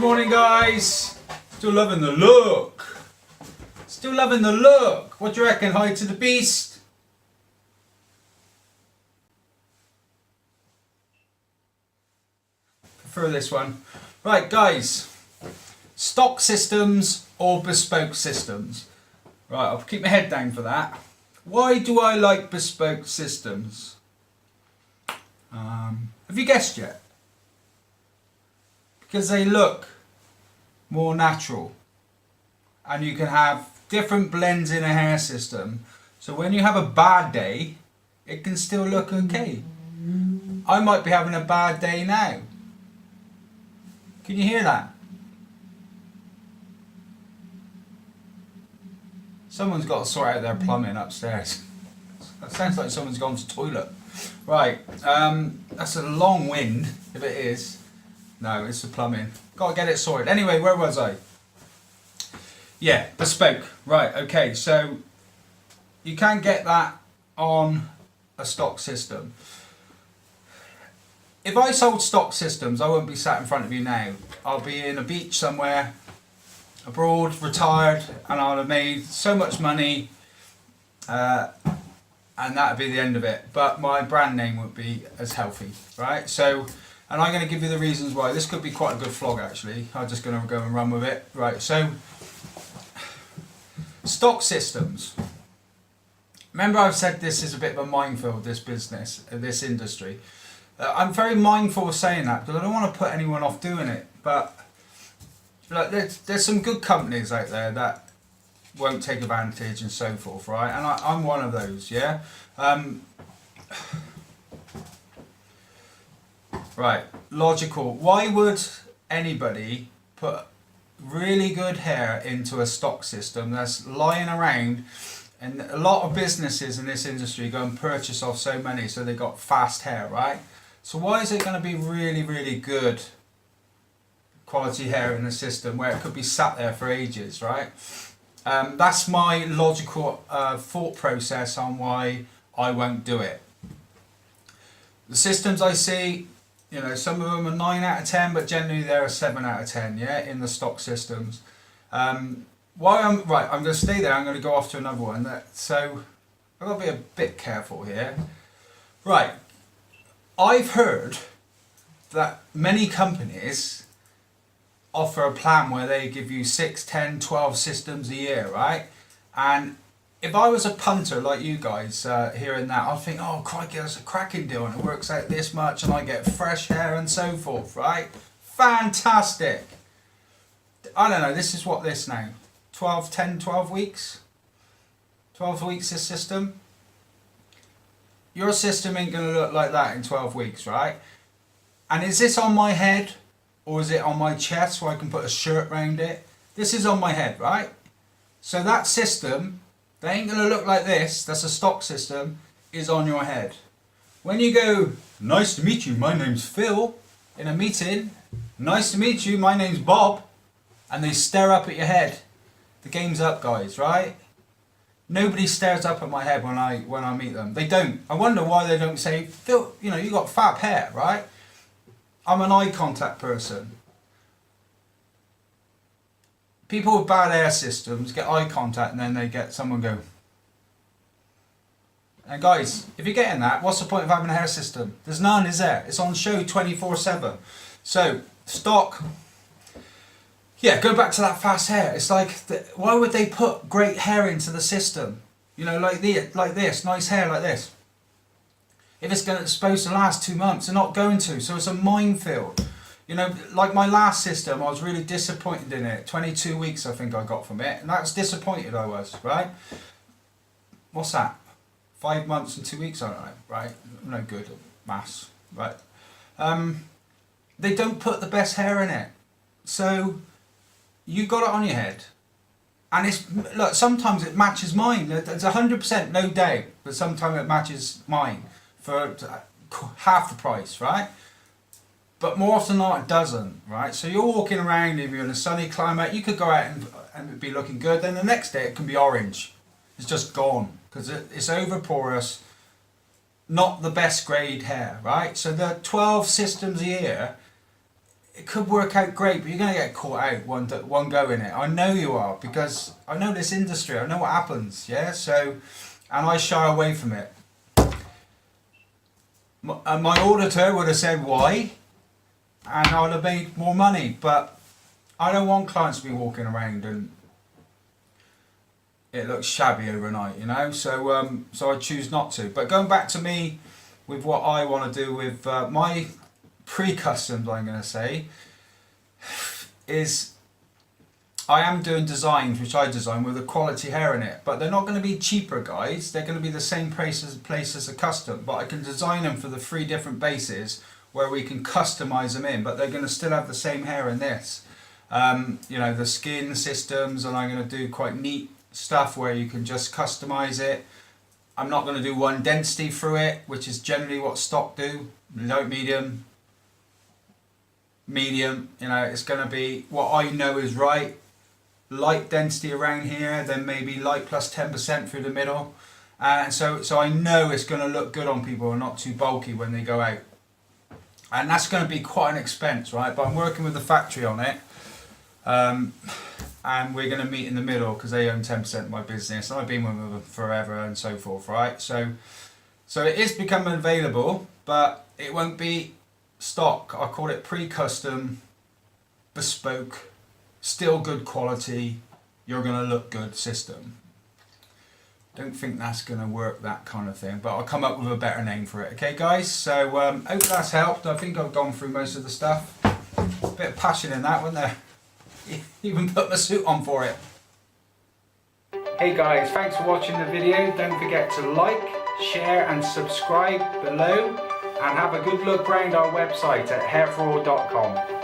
morning, guys. Still loving the look. Still loving the look. What do you reckon? Hi to the beast. Prefer this one. Right, guys. Stock systems or bespoke systems? Right, I'll keep my head down for that. Why do I like bespoke systems? Have you guessed yet? Because they look more natural and you can have different blends in a hair system, so when you have a bad day it can still look okay. I might be having a bad day now. Can you hear that? Someone's got to sort out their plumbing upstairs. That sounds like someone's gone to the toilet. Right, that's a long wind if it is. No, it's the plumbing. Got to get it sorted. Anyway, where was I? Yeah, bespoke. Right, okay, so you can get that on a stock system. If I sold stock systems, I wouldn't be sat in front of you now. I'll be in a beach somewhere, abroad, retired, and I'll have made so much money, and that would be the end of it. But my brand name would be as healthy, right? So, and I'm going to give you the reasons why. This could be quite a good vlog, actually. I'm just going to go and run with it. Right, so stock systems. Remember, I've said this is a bit of a minefield, this business, this industry. I'm very mindful of saying that because I don't want to put anyone off doing it. But like, there's some good companies out there that won't take advantage and so forth, right? And I'm one of those, yeah? Right, logical. Why would anybody put really good hair into a stock system that's lying around? And a lot of businesses in this industry go and purchase off so many, so they got fast hair, right? So why is it going to be really, really good quality hair in the system where it could be sat there for ages, right? That's my logical thought process on why I won't do it. The systems I see, you know, some of them are 9 out of 10, but generally they're a 7 out of 10, yeah, in the stock systems. I'm going to stay there. I'm going to go off to another one. So I've got to be a bit careful here. Right, I've heard that many companies offer a plan where they give you 6, 10, 12 systems a year, right? And if I was a punter like you guys hearing that, I'd think, oh crikey, that's a cracking deal and it works out this much and I get fresh hair and so forth, right? Fantastic. I don't know, this is what this now, 12 weeks? 12 weeks this system? Your system ain't going to look like that in 12 weeks, right? And is this on my head or is it on my chest so I can put a shirt around it? This is on my head, right? So that system, they ain't going to look like this, that's a stock system, is on your head. When you go, nice to meet you, my name's Phil, in a meeting, nice to meet you, my name's Bob, and they stare up at your head, the game's up, guys, right? Nobody stares up at my head when I meet them. They don't. I wonder why they don't say, Phil, you know, you got fab hair, right? I'm an eye contact person. People with bad hair systems get eye contact and then they get someone go. And guys, if you're getting that, what's the point of having a hair system? There's none, is there? It's on show 24/7. So, stock. Yeah, go back to that fast hair. It's like, why would they put great hair into the system? You know, like this, nice hair like this. If it's supposed to last 2 months, they're not going to. So it's a minefield. You know, like my last system, I was really disappointed in it. 22 weeks I think I got from it. And that's disappointed I was, right? What's that? 5 months and 2 weeks, I don't know, right? No good at maths, right? They don't put the best hair in it. So you got it on your head. And it's, look, sometimes it matches mine. It's 100% no doubt, but sometimes it matches mine for half the price, right? But more often than not, it doesn't, right? So you're walking around, if you're in a sunny climate, you could go out and be looking good. Then the next day it can be orange. It's just gone because it's over porous, not the best grade hair, right? So the 12 systems a year, it could work out great, but you're going to get caught out one go in it. I know you are, because I know this industry. I know what happens. Yeah. So, and I shy away from it. My auditor would have said why, and I would have made more money. But I don't want clients to be walking around and it looks shabby overnight, you know. So so I choose not to. But going back to me with what I want to do with my pre-customs, I'm going to say, is I am doing designs which I design with a quality hair in it, but they're not going to be cheaper, guys. They're going to be the same price as a custom, but I can design them for the 3 different bases where we can customize them in, but they're going to still have the same hair in this. You know, the skin systems, and I'm going to do quite neat stuff where you can just customize it. I'm not going to do one density through it, which is generally what stock do. Light, medium, you know, it's going to be what I know is right. Light density around here, then maybe light plus 10% through the middle. And so I know it's going to look good on people and not too bulky when they go out. And that's going to be quite an expense, right? But I'm working with the factory on it. And we're going to meet in the middle because they own 10% of my business. And I've been with them forever and so forth, right? So it is becoming available, but it won't be stock. I call it pre-custom, bespoke, still good quality, you're going to look good system. Don't think that's going to work, that kind of thing, but I'll come up with a better name for it. Okay guys, so hope that's helped. I think I've gone through most of the stuff. A bit of passion in that, wasn't there? Even put my suit on for it. Hey guys, thanks for watching the video. Don't forget to like, share and subscribe below, and have a good look round our website at hairforall.com.